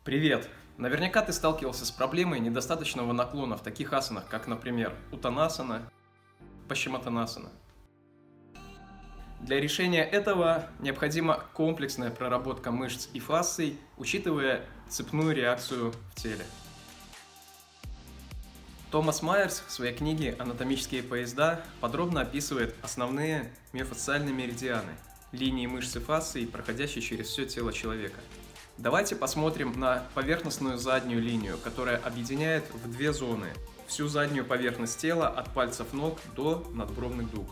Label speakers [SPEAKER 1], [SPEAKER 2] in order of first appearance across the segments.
[SPEAKER 1] Привет! Наверняка ты сталкивался с проблемой недостаточного наклона в таких асанах, как, например, Утанасана, Пашчимоттанасана. Для решения этого необходима комплексная проработка мышц и фасций, учитывая цепную реакцию в теле. Томас Майерс в своей книге «Анатомические поезда» подробно описывает основные миофасциальные меридианы – линии мышц и фасций, проходящие через все тело человека. Давайте посмотрим на поверхностную заднюю линию, которая объединяет в две зоны всю заднюю поверхность тела от пальцев ног до надбровных дуг.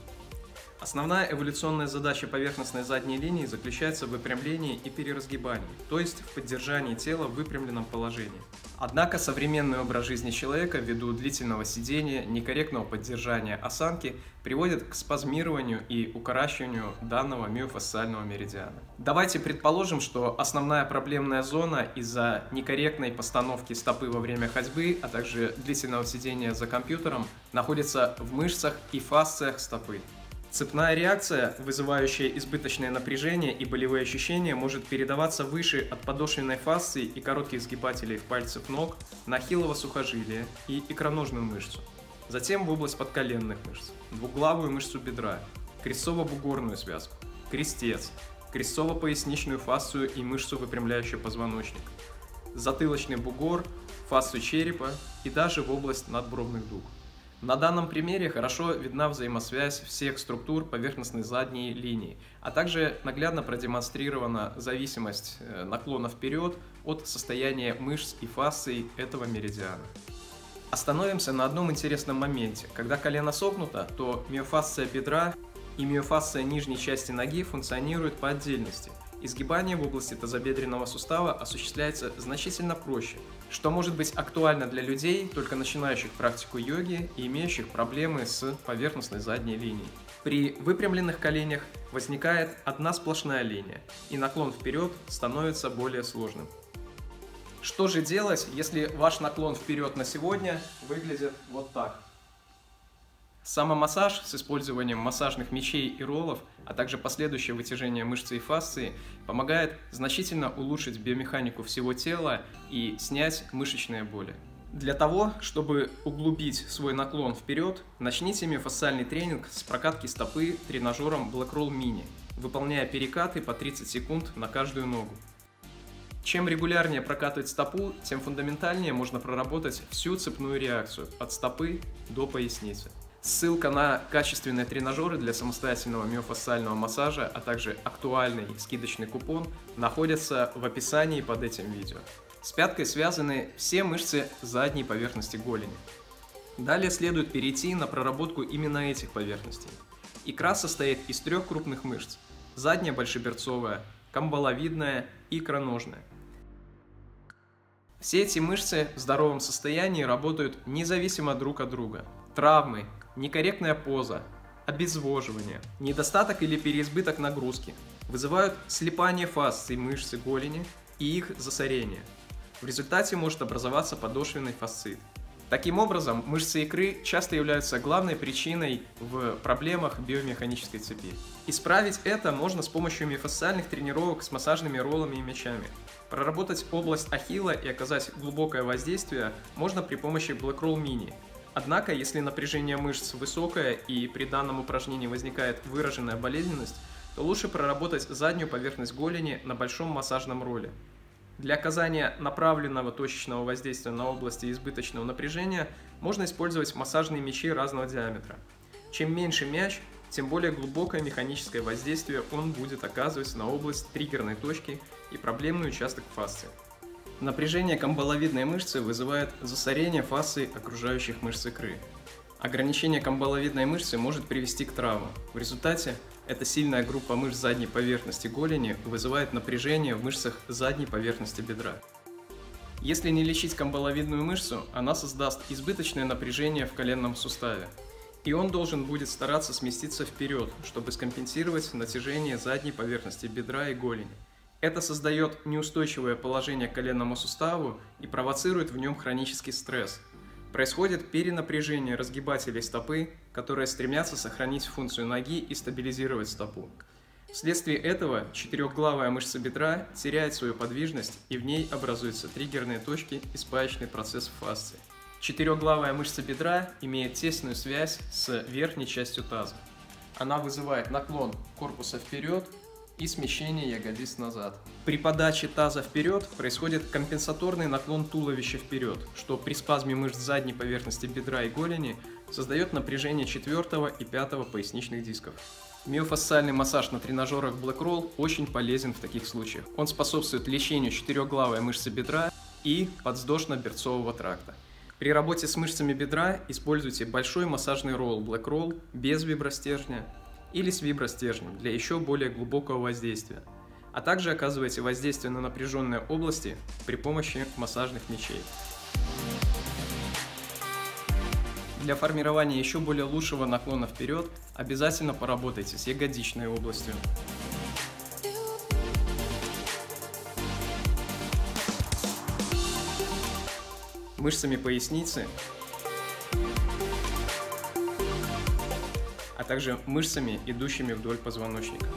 [SPEAKER 1] Основная эволюционная задача поверхностной задней линии заключается в выпрямлении и переразгибании, то есть в поддержании тела в выпрямленном положении. Однако современный образ жизни человека ввиду длительного сидения, некорректного поддержания осанки приводит к спазмированию и укорачиванию данного миофасциального меридиана. Давайте предположим, что основная проблемная зона из-за некорректной постановки стопы во время ходьбы, а также длительного сидения за компьютером, находится в мышцах и фасциях стопы. Цепная реакция, вызывающая избыточное напряжение и болевые ощущения, может передаваться выше от подошвенной фасции и коротких сгибателей пальцев ног на ахиллово сухожилие и икроножную мышцу, затем в область подколенных мышц, двуглавую мышцу бедра, крестцово-бугорную связку, крестец, крестцово-поясничную фасцию и мышцу, выпрямляющую позвоночник, затылочный бугор, фасцию черепа и даже в область надбровных дуг. На данном примере хорошо видна взаимосвязь всех структур поверхностной задней линии, а также наглядно продемонстрирована зависимость наклона вперед от состояния мышц и фасций этого меридиана. Остановимся на одном интересном моменте. Когда колено согнуто, то миофасция бедра и миофасция нижней части ноги функционируют по отдельности. Изгибание в области тазобедренного сустава осуществляется значительно проще, что может быть актуально для людей, только начинающих практику йоги и имеющих проблемы с поверхностной задней линией. При выпрямленных коленях возникает одна сплошная линия, и наклон вперед становится более сложным. Что же делать, если ваш наклон вперед на сегодня выглядит вот так? Самомассаж с использованием массажных мечей и роллов, а также последующее вытяжение мышцы и фасции помогает значительно улучшить биомеханику всего тела и снять мышечные боли. Для того, чтобы углубить свой наклон вперед, начните миофасциальный тренинг с прокатки стопы тренажером Black Roll Mini, выполняя перекаты по 30 секунд на каждую ногу. Чем регулярнее прокатывать стопу, тем фундаментальнее можно проработать всю цепную реакцию от стопы до поясницы. Ссылка на качественные тренажеры для самостоятельного миофасциального массажа, а также актуальный скидочный купон находятся в описании под этим видео. С пяткой связаны все мышцы задней поверхности голени. Далее следует перейти на проработку именно этих поверхностей. Икра состоит из трех крупных мышц – задняя большеберцовая, камбаловидная и икроножная. Все эти мышцы в здоровом состоянии работают независимо друг от друга. Травмы, некорректная поза, обезвоживание, недостаток или переизбыток нагрузки вызывают слипание фасций мышцы голени и их засорение. В результате может образоваться подошвенный фасцит. Таким образом, мышцы икры часто являются главной причиной в проблемах биомеханической цепи. Исправить это можно с помощью миофасциальных тренировок с массажными роллами и мячами. Проработать область ахилла и оказать глубокое воздействие можно при помощи Black Roll Mini. Однако, если напряжение мышц высокое и при данном упражнении возникает выраженная болезненность, то лучше проработать заднюю поверхность голени на большом массажном ролле. Для оказания направленного точечного воздействия на области избыточного напряжения можно использовать массажные мячи разного диаметра. Чем меньше мяч, тем более глубокое механическое воздействие он будет оказывать на область триггерной точки и проблемный участок фасции. Напряжение камбаловидной мышцы вызывает засорение фасций окружающих мышц икры. Ограничение камбаловидной мышцы может привести к травмам. В результате эта сильная группа мышц задней поверхности голени вызывает напряжение в мышцах задней поверхности бедра. Если не лечить камбаловидную мышцу, она создаст избыточное напряжение в коленном суставе, и он должен будет стараться сместиться вперед, чтобы скомпенсировать натяжение задней поверхности бедра и голени. Это создает неустойчивое положение к коленному суставу и провоцирует в нем хронический стресс. Происходит перенапряжение разгибателей стопы, которые стремятся сохранить функцию ноги и стабилизировать стопу. Вследствие этого четырехглавая мышца бедра теряет свою подвижность, и в ней образуются триггерные точки и спаечный процесс фасции. Четырехглавая мышца бедра имеет тесную связь с верхней частью таза. Она вызывает наклон корпуса вперед и смещение ягодиц назад. При подаче таза вперед происходит компенсаторный наклон туловища вперед, что при спазме мышц задней поверхности бедра и голени создает напряжение 4 и 5 поясничных дисков. Миофасциальный массаж на тренажерах Black Roll очень полезен в таких случаях. Он способствует лечению четырехглавой мышцы бедра и подвздошно-берцового тракта. При работе с мышцами бедра используйте большой массажный ролл Black Roll без вибростержня или с вибростержнем для еще более глубокого воздействия, а также оказывайте воздействие на напряженные области при помощи массажных мечей. Для формирования еще более лучшего наклона вперед обязательно поработайте с ягодичной областью. Мышцами поясницы, а также мышцами, идущими вдоль позвоночника.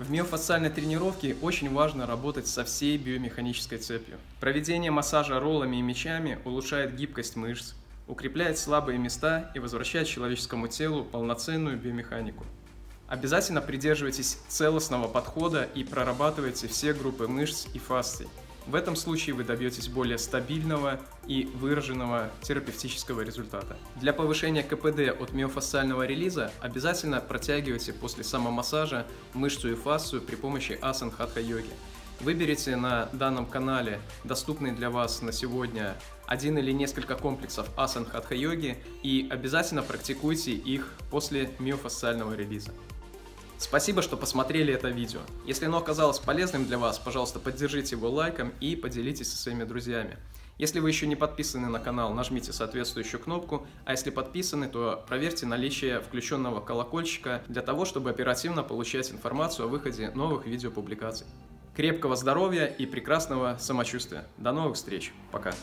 [SPEAKER 1] В миофасциальной тренировке очень важно работать со всей биомеханической цепью. Проведение массажа роллами и мечами улучшает гибкость мышц, укрепляет слабые места и возвращает человеческому телу полноценную биомеханику. Обязательно придерживайтесь целостного подхода и прорабатывайте все группы мышц и фасций. В этом случае вы добьетесь более стабильного и выраженного терапевтического результата. Для повышения КПД от миофасциального релиза обязательно протягивайте после самомассажа мышцу и фасцию при помощи асан хатха-йоги. Выберите на данном канале доступный для вас на сегодня один или несколько комплексов асан хатха-йоги и обязательно практикуйте их после миофасциального релиза. Спасибо, что посмотрели это видео. Если оно оказалось полезным для вас, пожалуйста, поддержите его лайком и поделитесь со своими друзьями. Если вы еще не подписаны на канал, нажмите соответствующую кнопку, а если подписаны, то проверьте наличие включенного колокольчика для того, чтобы оперативно получать информацию о выходе новых видеопубликаций. Крепкого здоровья и прекрасного самочувствия. До новых встреч. Пока.